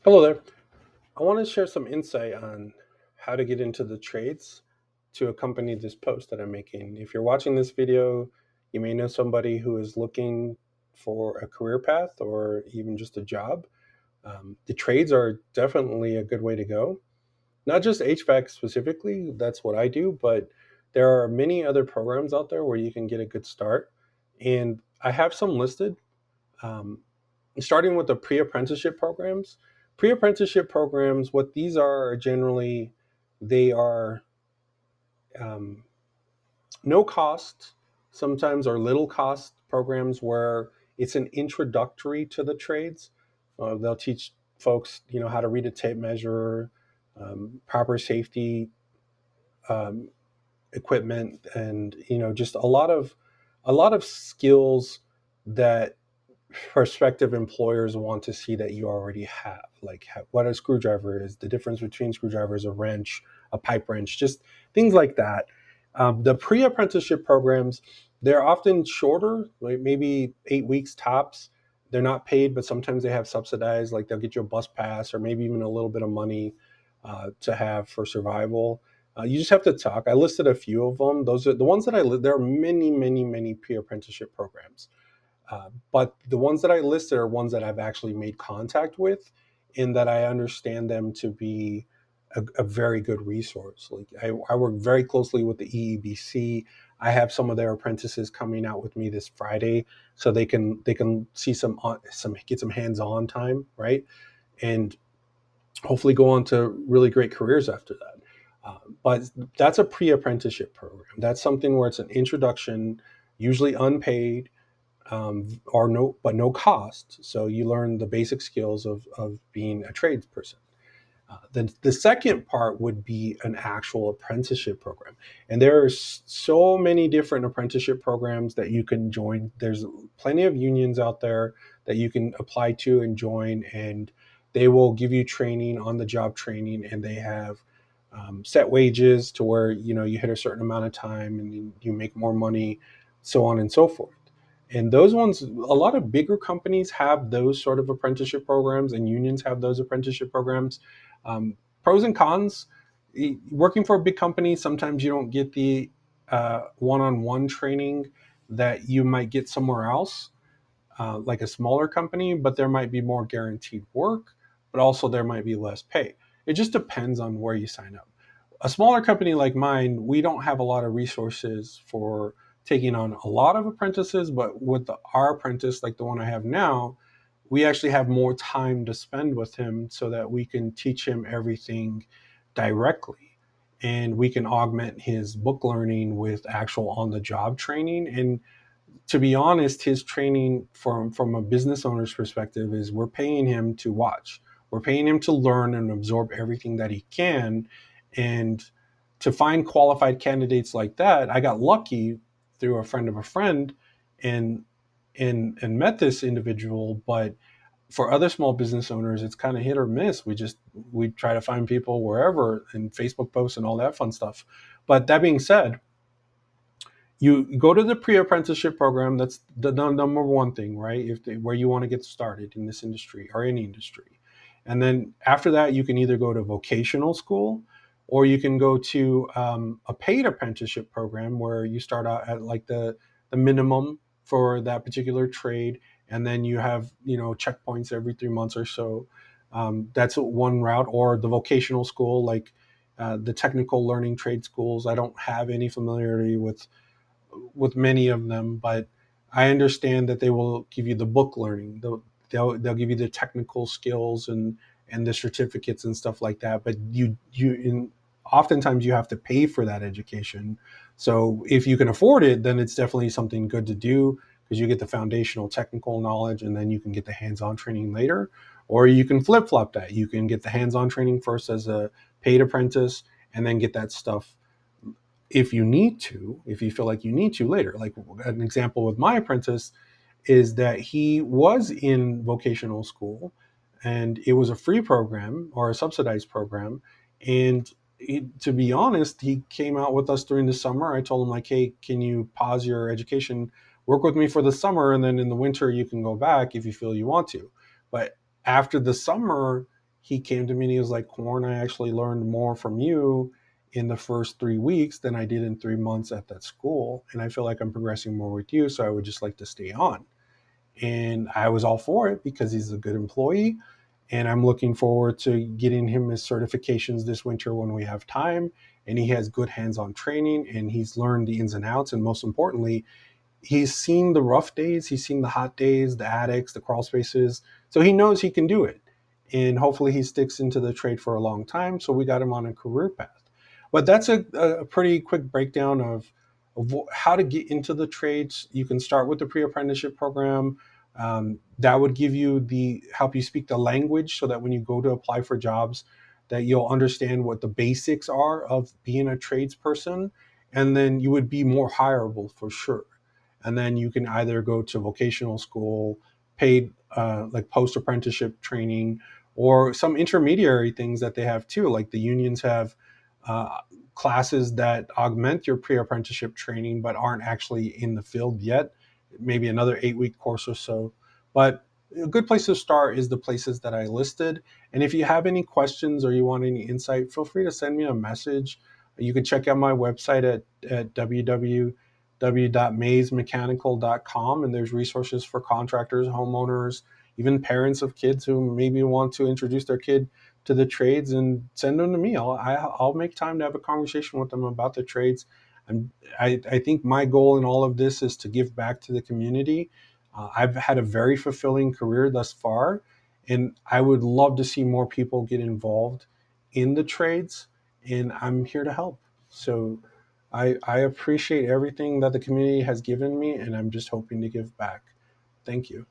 Hello there. I want to share some insight on how to get into the trades to accompany this post that I'm making. If you're watching this video, you may know somebody who is looking for a career path or even just a job. The trades are definitely a good way to go. Not just HVAC specifically, that's what I do, but there are many other programs out there where you can get a good start. And I have some listed. Um, Starting with the pre-apprenticeship programs. Pre-apprenticeship programs, what these are generally, they are um, no cost, sometimes or little cost programs where it's an introductory to the trades. They'll teach folks, how to read a tape measure, proper safety um, equipment, and just a lot of skills that prospective employers want to see that you already have, like what a screwdriver is, the difference between screwdrivers, a wrench, a pipe wrench, just things like that. The pre-apprenticeship programs, they're often shorter, like maybe 8 weeks tops. They're not paid, but sometimes they have subsidized, like they'll get you a bus pass or maybe even a little bit of money to have for survival. You just have to talk. I listed a few of them. Those are the ones that there are many, many, many pre-apprenticeship programs, but the ones that I listed are ones that I've actually made contact with, and that I understand them to be a very good resource. Like I work very closely with the EEBC. I have some of their apprentices coming out with me this Friday, so they can see some get some hands on time, right, and hopefully go on to really great careers after that. But that's a pre-apprenticeship program. That's something where it's an introduction, usually unpaid, or no cost. So you learn the basic skills of being a tradesperson. Then the second part would be an actual apprenticeship program, and there are so many different apprenticeship programs that you can join. There's plenty of unions out there that you can apply to and join, and they will give you training, on the job training, and they have set wages to where you hit a certain amount of time and you make more money, so on and so forth. And those ones, a lot of bigger companies have those sort of apprenticeship programs, and unions have those apprenticeship programs. Pros and cons: working for a big company, sometimes you don't get the one-on-one training that you might get somewhere else, like a smaller company, but there might be more guaranteed work, but also there might be less pay. It just depends on where you sign up. A smaller company like mine, we don't have a lot of resources for taking on a lot of apprentices, but with our apprentice, like the one I have now, we actually have more time to spend with him so that we can teach him everything directly. And we can augment his book learning with actual on the job training. And to be honest, his training from a business owner's perspective is we're paying him to watch. We're paying him to learn and absorb everything that he can. And to find qualified candidates like that, I got lucky through a friend of a friend and and met this individual. But for other small business owners, it's kind of hit or miss. We try to find people wherever, and Facebook posts and all that fun stuff. But that being said, you go to the pre-apprenticeship program. That's the number one thing, right? Where you want to get started in this industry or any industry. And then after that, you can either go to vocational school, or you can go to a paid apprenticeship program where you start out at like the minimum for that particular trade, and then you have checkpoints every 3 months or so. That's one route. Or the vocational school, like the technical learning trade schools. I don't have any familiarity with many of them, but I understand that they will give you the book learning. They'll give you the technical skills and the certificates and stuff like that. But oftentimes you have to pay for that education. So if you can afford it, then it's definitely something good to do, because you get the foundational technical knowledge and then you can get the hands-on training later. Or you can flip-flop that. You can get the hands-on training first as a paid apprentice, and then get that stuff if you need to, if you feel like you need to later. Like an example with my apprentice is that he was in vocational school, and it was a free program or a subsidized program. And to be honest, he came out with us during the summer. I told him, like, hey, can you pause your education, work with me for the summer, and then in the winter you can go back if you feel you want to. But after the summer, he came to me and he was like, Warren, I actually learned more from you in the first 3 weeks than I did in 3 months at that school. And I feel like I'm progressing more with you. So I would just like to stay on. And I was all for it because he's a good employee. And I'm looking forward to getting him his certifications this winter when we have time. And he has good hands on training and he's learned the ins and outs. And most importantly, he's seen the rough days, he's seen the hot days, the attics, the crawl spaces. So he knows he can do it. And hopefully he sticks into the trade for a long time. So we got him on a career path. But that's a pretty quick breakdown of how to get into the trades. You can start with the pre-apprenticeship program. That would give you help you speak the language so that when you go to apply for jobs, that you'll understand what the basics are of being a tradesperson, and then you would be more hireable for sure. And then you can either go to vocational school, paid like post apprenticeship training, or some intermediary things that they have too. Like the unions have uh, classes that augment your pre apprenticeship training but aren't actually in the field yet. Maybe another 8 week course or so. But a good place to start is the places that I listed. And if you have any questions or you want any insight, feel free to send me a message. You can check out my website at www.maysmechanical.com, and there's resources for contractors, homeowners, even parents of kids who maybe want to introduce their kid to the trades, and send them to me. I'll make time to have a conversation with them about the trades. I think my goal in all of this is to give back to the community. I've had a very fulfilling career thus far, and I would love to see more people get involved in the trades, and I'm here to help. So I appreciate everything that the community has given me, and I'm just hoping to give back. Thank you.